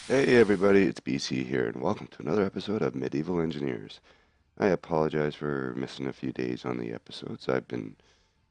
Hey everybody, it's BC here, and welcome to another episode of Medieval Engineers. I apologize for missing a few days on the episodes. I've been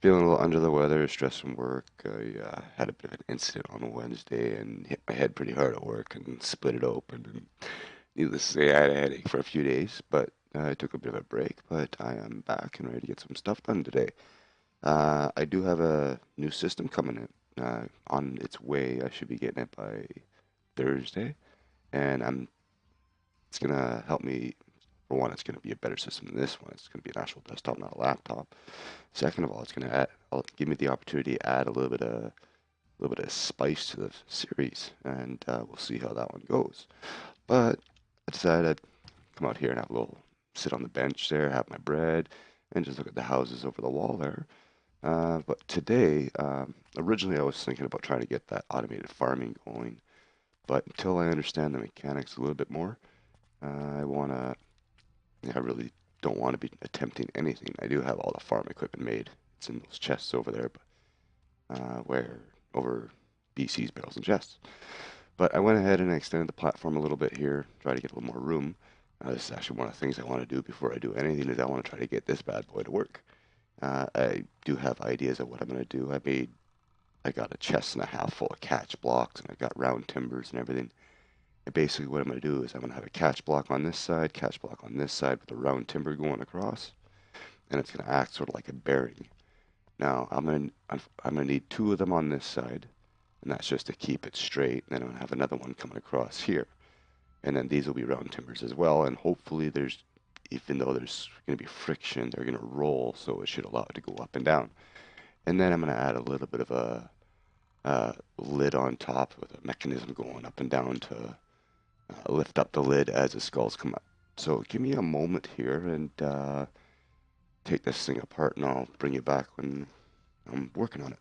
feeling a little under the weather, stressed from work. I had a bit of an incident on a Wednesday and hit my head pretty hard at work and split it open. And needless to say, I had a headache for a few days, but I took a bit of a break. But I am back and ready to get some stuff done today. I do have a new system coming in on its way. I should be getting it by Thursday, and it's gonna help me. For one, it's gonna be a better system than this one. It's gonna be an actual desktop, not a laptop. Second of all, it's gonna give me the opportunity to add a little bit of spice to the series, and we'll see how that one goes. But I decided I'd come out here and have a little sit on the bench there, have my bread, and just look at the houses over the wall there. But today, originally I was thinking about trying to get that automated farming going, but until I understand the mechanics a little bit more, I wanna I really don't want to be attempting anything. I do have all the farm equipment made. It's in those chests over there, but where over BC's barrels and chests. But I went ahead and I extended the platform a little bit here, try to get a little more room. This is actually one of the things I want to do before I do anything is I want to try to get this bad boy to work. I do have ideas of what I'm going to do. I got a chest and a half full of catch blocks, and I got round timbers and everything. And basically what I'm going to do is I'm going to have a catch block on this side, catch block on this side with a round timber going across, and it's going to act sort of like a bearing. Now I'm going to need two of them on this side, and that's just to keep it straight. And then I'm going to have another one coming across here, and then these will be round timbers as well. And hopefully even though there's going to be friction, they're going to roll, so it should allow it to go up and down. And then I'm going to add a little bit of a lid on top with a mechanism going up and down to lift up the lid as the skulls come up. So give me a moment here and take this thing apart, and I'll bring you back when I'm working on it.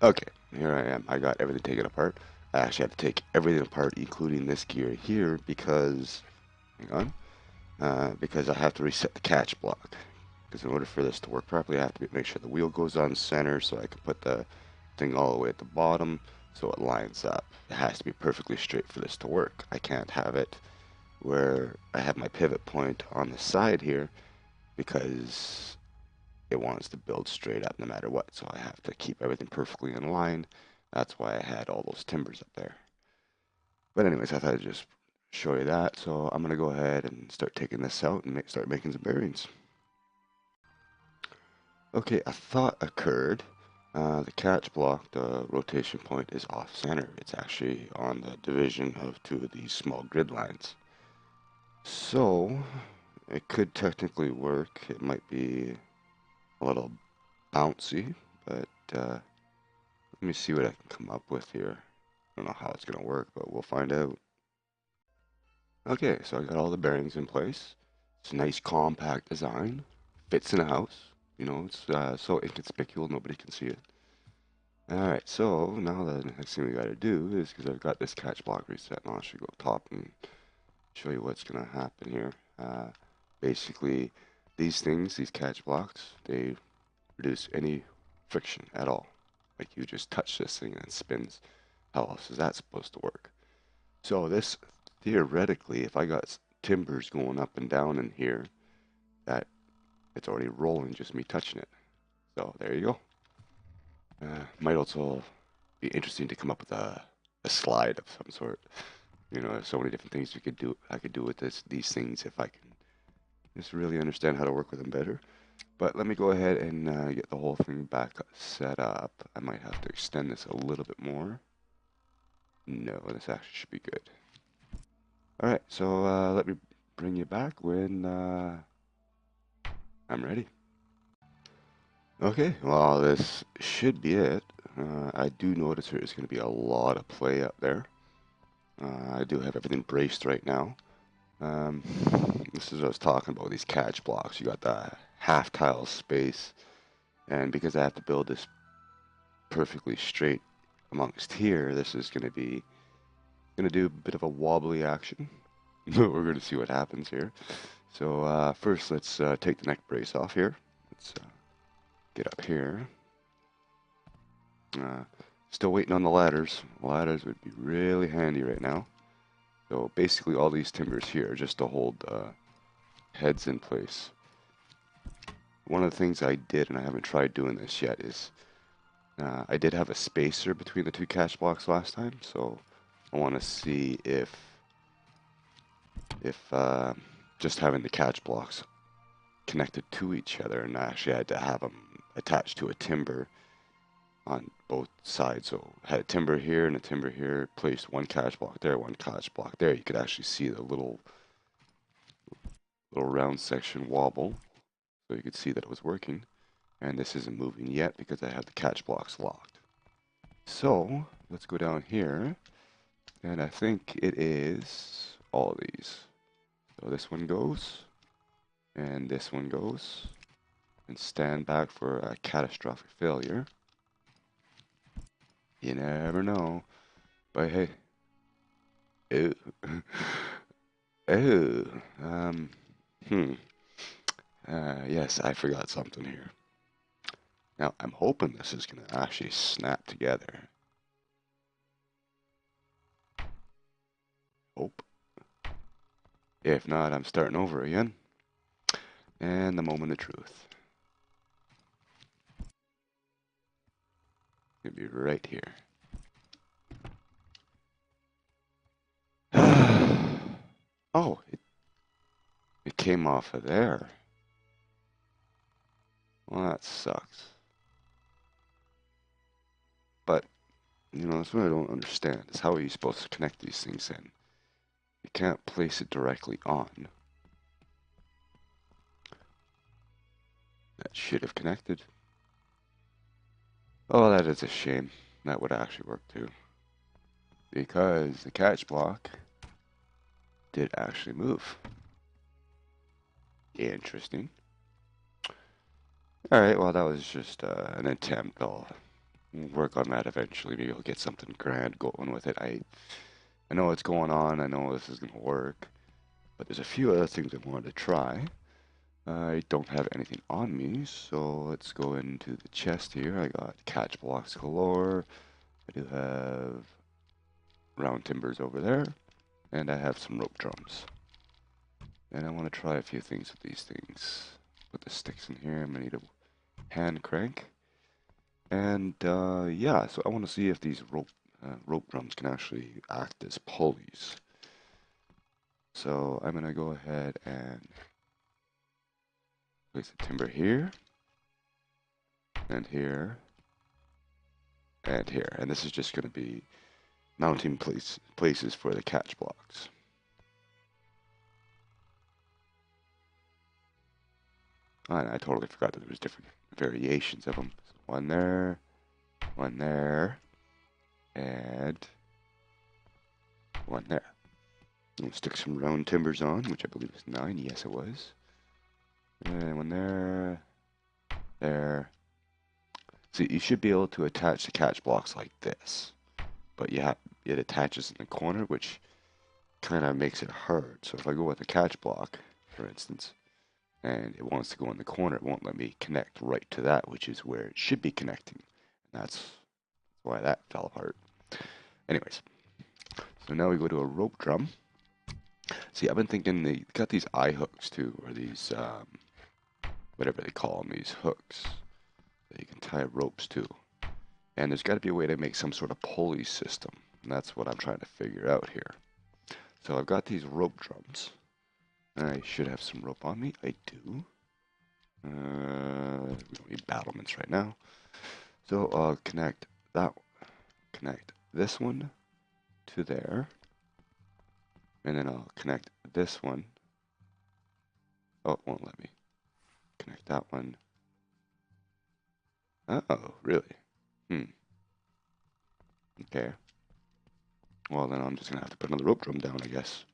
Okay, here I am. I got everything taken apart. I actually have to take everything apart, including this gear here, because, hang on, because I have to reset the catch block. Because in order for this to work properly, I have to make sure the wheel goes on center so I can put the thing all the way at the bottom so it lines up. It has to be perfectly straight for this to work. I can't have it where I have my pivot point on the side here because it wants to build straight up no matter what. So I have to keep everything perfectly in line. That's why I had all those timbers up there. But anyways, I thought I'd just show you that. So I'm going to go ahead and start taking this out and start making some bearings. Okay, a thought occurred. The catch block, the rotation point is off center. It's actually on the division of two of these small grid lines. So it could technically work. It might be a little bouncy, but let me see what I can come up with here. I don't know how it's going to work, but we'll find out. Okay, so I got all the bearings in place. It's a nice compact design. Fits in a house. You know, it's so inconspicuous nobody can see it. Alright, so now the next thing we gotta do is, because I've got this catch block reset, now I should go top and show you what's gonna happen here. Basically, these catch blocks, they reduce any friction at all. Like you just touch this thing and it spins. How else is that supposed to work? So this, theoretically, if I got timbers going up and down in here, that it's already rolling, just me touching it. So there you go. Might also be interesting to come up with a slide of some sort. You know, there's so many different things I could do with these things if I can just really understand how to work with them better. But let me go ahead and get the whole thing back set up. I might have to extend this a little bit more. No, this actually should be good. All right, so let me bring you back when I'm ready. Okay, well, this should be it. I do notice there's going to be a lot of play up there. I do have everything braced right now. Um, this is what I was talking about, these catch blocks. You got the half tile space, and because I have to build this perfectly straight amongst here, this is going to do a bit of a wobbly action. We're going to see what happens here. So first, let's take the neck brace off here. Let's get up here. Still waiting on the ladders. Ladders would be really handy right now. So basically all these timbers here are just to hold heads in place. One of the things I did, and I haven't tried doing this yet, is I did have a spacer between the two catch blocks last time, so I want to see if just having the catch blocks connected to each other, and actually I had to have them attached to a timber on both sides. So I had a timber here and a timber here, placed one catch block there, one catch block there. You could actually see the little round section wobble, so you could see that it was working. And this isn't moving yet because I have the catch blocks locked. So let's go down here, and I think it is all of these. So this one goes, and this one goes, and stand back for a catastrophic failure. You never know. But hey, ew. Oh, yes, I forgot something here. Now, I'm hoping this is going to actually snap together. Hope. If not, I'm starting over again. And the moment of truth. It'll be right here. Oh, it came off of there. Well, that sucks. But, you know, that's what I don't understand, is how are you supposed to connect these things in? You can't place it directly on. That should have connected. Oh, that is a shame. That would actually work too. Because the catch block did actually move. Interesting. Alright, well that was just an attempt. I'll work on that eventually. Maybe I'll get something grand going with it. I know what's going on. I know this is going to work. But there's a few other things I wanted to try. I don't have anything on me, so let's go into the chest here. I got catch blocks galore. I do have round timbers over there. And I have some rope drums. And I want to try a few things with these things. Put the sticks in here. I'm going to need a hand crank. And yeah, so I want to see if these rope drums can actually act as pulleys. So I'm going to go ahead and place a timber here, and here, and here. And this is just going to be mounting places for the catch blocks. Oh, and I totally forgot that there was different variations of them. So one there, and one there. I'm gonna stick some round timbers on, which I believe is 9. Yes, it was. And one there, there. See, you should be able to attach the catch blocks like this, but it attaches in the corner, which kind of makes it hard. So if I go with a catch block, for instance, and it wants to go in the corner, it won't let me connect right to that, which is where it should be connecting. And that's why that fell apart. Anyways, so now we go to a rope drum. See, I've been thinking they got these eye hooks too, or these, whatever they call them, these hooks that you can tie ropes to. And there's got to be a way to make some sort of pulley system. And that's what I'm trying to figure out here. So I've got these rope drums. I should have some rope on me. I do. We don't need battlements right now. So I'll connect this one to there. And then I'll connect this one. Oh, it won't let me. Connect that one. Oh, really? Okay. Well, then I'm just going to have to put another rope drum down, I guess.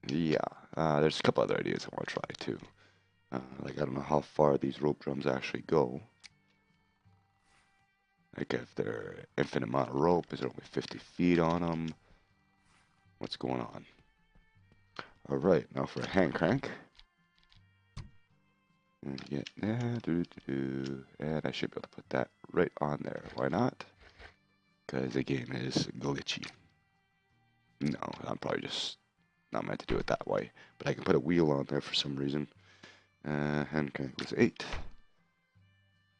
Yeah. There's a couple other ideas I want to try, too. Like, I don't know how far these rope drums actually go. Like, if they're infinite amount of rope, is there only 50 feet on them? What's going on? Alright, now for a hand crank. Get and I should be able to put that right on there. Why not? Because the game is glitchy. No, I'm probably just not meant to do it that way. But I can put a wheel on there for some reason. Hand crank was 8.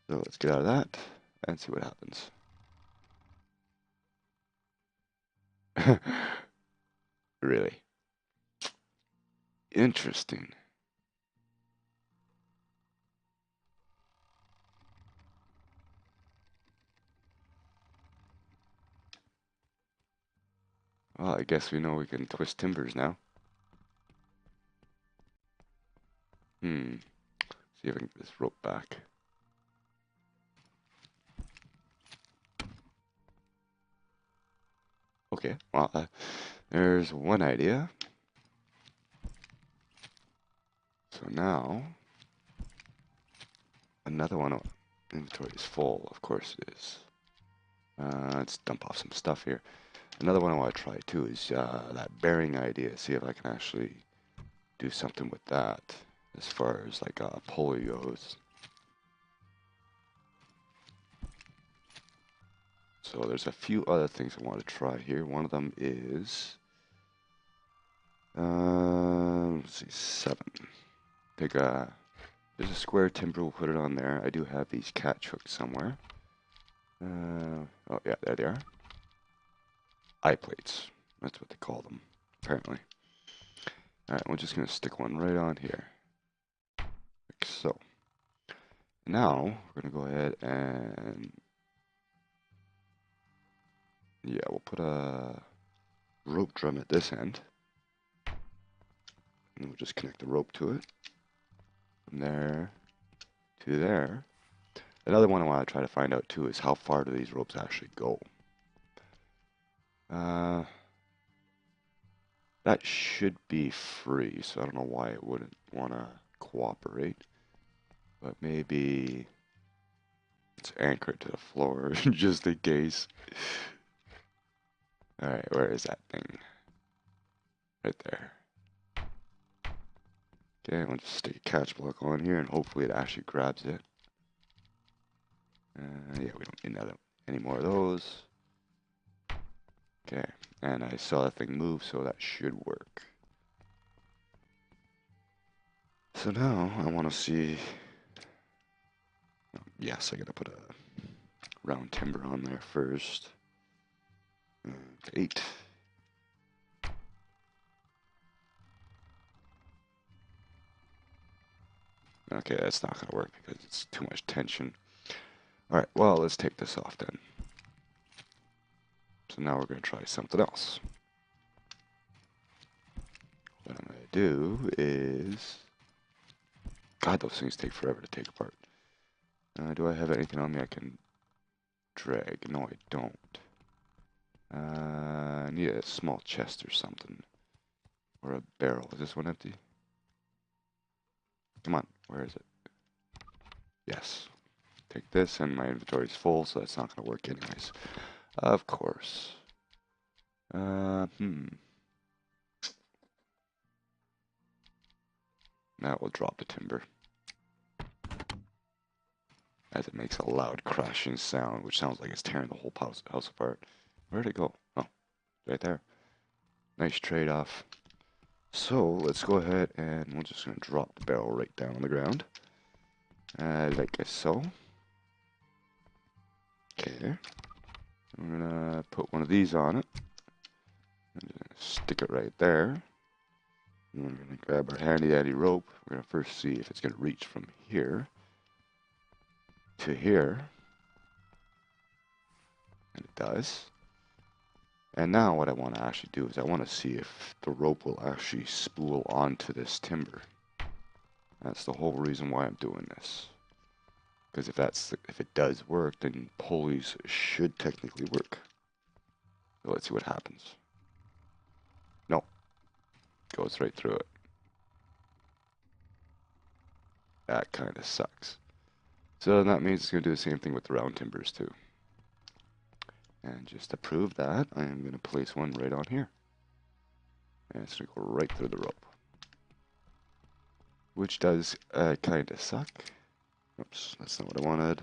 So let's get out of that and see what happens. Really? Interesting. Well, I guess we know we can twist timbers now. See if I can get this rope back. Okay, well, there's one idea. So now, another one. Inventory is full, of course it is. Let's dump off some stuff here. Another one I want to try too is that bearing idea. See if I can actually do something with that as far as like a pulley goes. So there's a few other things I want to try here. One of them is, let's see, 7. Take there's a square timber, we'll put it on there. I do have these catch hooks somewhere. Oh yeah, there they are. Eye plates, that's what they call them, apparently. Alright, we're just gonna stick one right on here, like so. Now, we're gonna go ahead and, yeah, we'll put a rope drum at this end. And we'll just connect the rope to it. From there to there. Another one I want to try to find out too is how far do these ropes actually go. That should be free, so I don't know why it wouldn't want to cooperate. But maybe it's anchored to the floor just in case. Alright, where is that thing? Right there. Okay, I'll just stick a catch block on here and hopefully it actually grabs it. Yeah, we don't need any more of those. Okay, and I saw that thing move, so that should work. So now I want to see. Yes, I gotta put a round timber on there first. 8. Okay, that's not gonna work because it's too much tension. Alright, well, let's take this off then. So now we're gonna try something else. What I'm gonna do is, God, those things take forever to take apart. Do I have anything on me I can drag? No, I don't. I need a small chest or something. Or a barrel. Is this one empty? Come on, where is it? Yes. Take this, and my inventory's full, so that's not going to work anyways. Of course. Now we'll drop the timber. As it makes a loud crashing sound, which sounds like it's tearing the whole house apart. Where'd it go? Oh, right there. Nice trade-off. So, let's go ahead and we're just going to drop the barrel right down on the ground. Like so. Okay. We're going to put one of these on it. And stick it right there. And we're going to grab our handy-dandy rope. We're going to first see if it's going to reach from here to here. And it does. And now what I want to actually do is I want to see if the rope will actually spool onto this timber. That's the whole reason why I'm doing this. Because if it does work, then pulleys should technically work. So let's see what happens. No, goes right through it. That kind of sucks. So that means it's going to do the same thing with the round timbers too. And just to prove that, I am going to place one right on here. And it's going to go right through the rope. which does kind of suck. Oops, that's not what I wanted.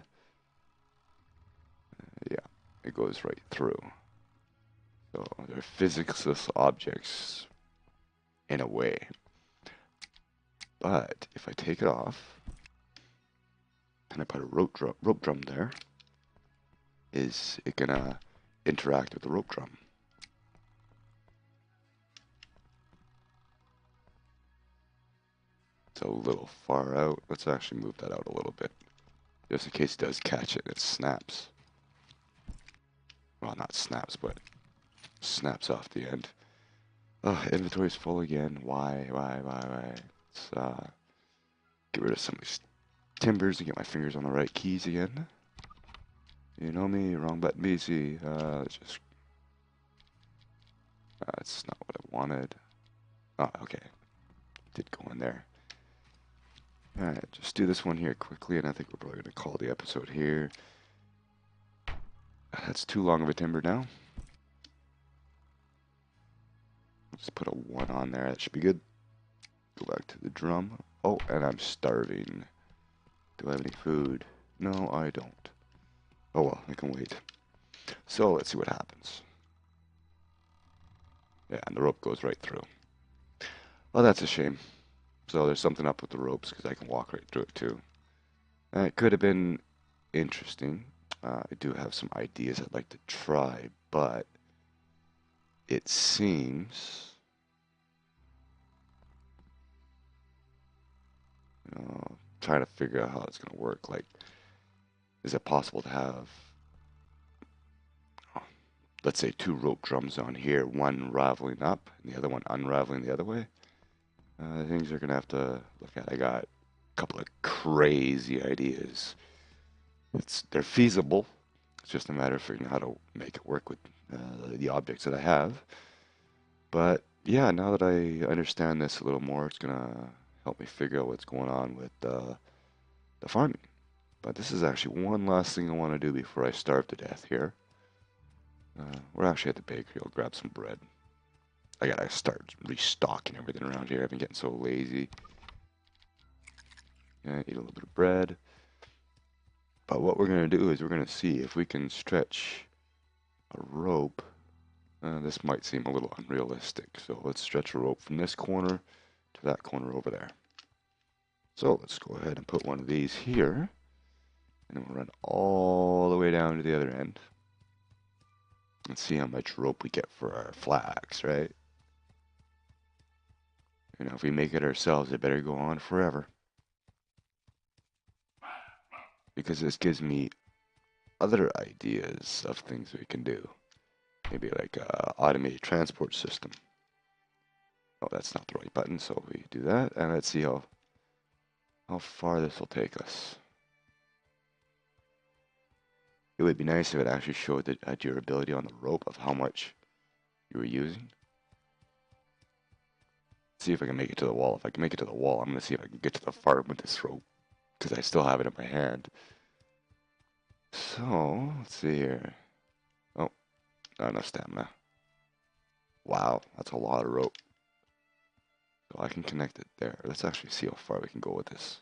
Yeah, it goes right through. So they're physicless objects in a way. But if I take it off and I put a rope drum there, is it gonna interact with the rope drum? It's a little far out. Let's actually move that out a little bit, just in case it does catch it. It snaps. Well, not snaps, but snaps off the end. Inventory's full again. Why? Let's get rid of some of these timbers and get my fingers on the right keys again. You know me, wrong button BC. Let's just... That's not what I wanted. Oh, okay. Did go in there. Alright, just do this one here quickly, and I think we're probably going to call the episode here. That's too long of a timber now. Let's put a 1 on there. That should be good. Go back to the drum. Oh, and I'm starving. Do I have any food? No, I don't. Oh well, I can wait. So, let's see what happens. Yeah, and the rope goes right through. Well, that's a shame. So there's something up with the ropes, because I can walk right through it too. It could have been interesting. I do have some ideas I'd like to try, but it seems... trying to figure out how it's going to work. Like, is it possible to have, let's say, 2 rope drums on here, one raveling up and the other one unraveling the other way? Things are going to have to look at. I got a couple of crazy ideas. They're feasible. It's just a matter of figuring out how to make it work with the objects that I have. But yeah, now that I understand this a little more, it's going to help me figure out what's going on with the farming. But this is actually one last thing I want to do before I starve to death here. We're actually at the bakery. I'll grab some bread. I gotta start restocking everything around here. I've been getting so lazy. Yeah, eat a little bit of bread. But what we're gonna do is we're gonna see if we can stretch a rope. This might seem a little unrealistic. So let's stretch a rope from this corner to that corner over there. So let's go ahead and put one of these here. And then we'll run all the way down to the other end. Let's see how much rope we get for our flags, right? You know, if we make it ourselves, it better go on forever. Because this gives me other ideas of things we can do. Maybe like a automated transport system. Oh, that's not the right button, so we do that. And let's see how far this will take us. It would be nice if it actually showed the durability on the rope of how much you were using. See if I can make it to the wall. If I can make it to the wall, I'm going to see if I can get to the farm with this rope, because I still have it in my hand. So, let's see here. Oh, not enough stamina. Wow, that's a lot of rope. So I can connect it there. Let's actually see how far we can go with this.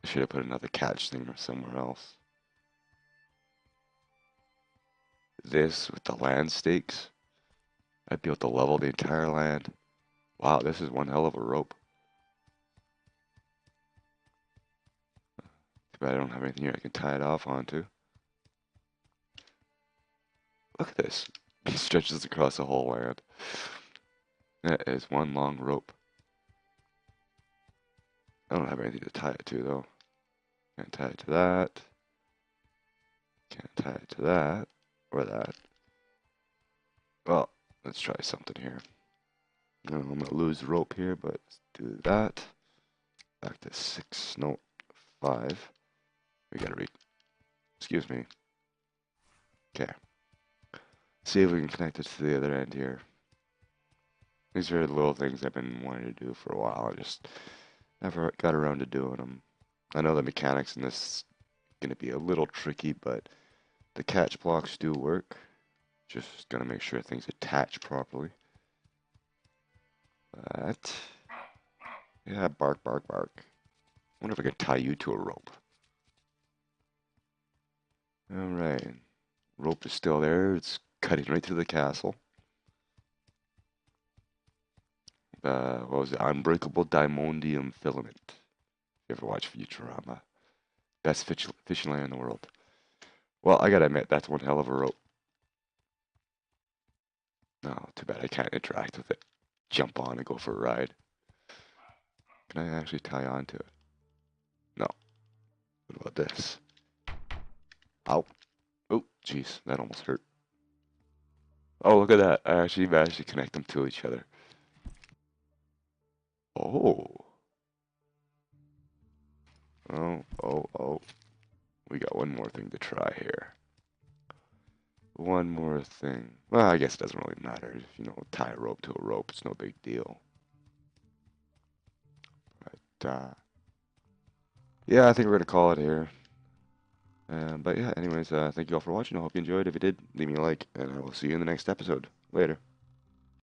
I should have put another catch thing or somewhere else. This with the land stakes, I'd be able to level the entire land. Wow, this is one hell of a rope. Too bad I don't have anything here I can tie it off onto. Look at this. It stretches across the whole land. That is one long rope. I don't have anything to tie it to though. Can't tie it to that. Can't tie it to that. Or that. Well, let's try something here. I'm going to lose the rope here, but let's do that. Back to 6, no, 5. We gotta excuse me. Okay. See if we can connect it to the other end here. These are the little things I've been wanting to do for a while. I just never got around to doing them. I know the mechanics in this is going to be a little tricky, but the catch blocks do work. Just gotta make sure things attach properly. But, yeah, bark, bark, bark. Wonder if I could tie you to a rope. Alright. Rope is still there. It's cutting right through the castle. What was it? Unbreakable diamondium filament. You ever watch Futurama? Best fishing line in the world. Well, I gotta admit, that's one hell of a rope. No, too bad I can't interact with it. Jump on and go for a ride. Can I actually tie on to it? No. What about this? Ow. Oh, jeez, that almost hurt. Oh, look at that. I actually managed to connect them to each other. Oh. Oh, oh, oh. We got one more thing to try here. One more thing. Well, I guess it doesn't really matter. If, tie a rope to a rope, it's no big deal. But, yeah, I think we're going to call it here. But yeah, anyways, thank you all for watching. I hope you enjoyed. If you did, leave me a like, and I will see you in the next episode. Later.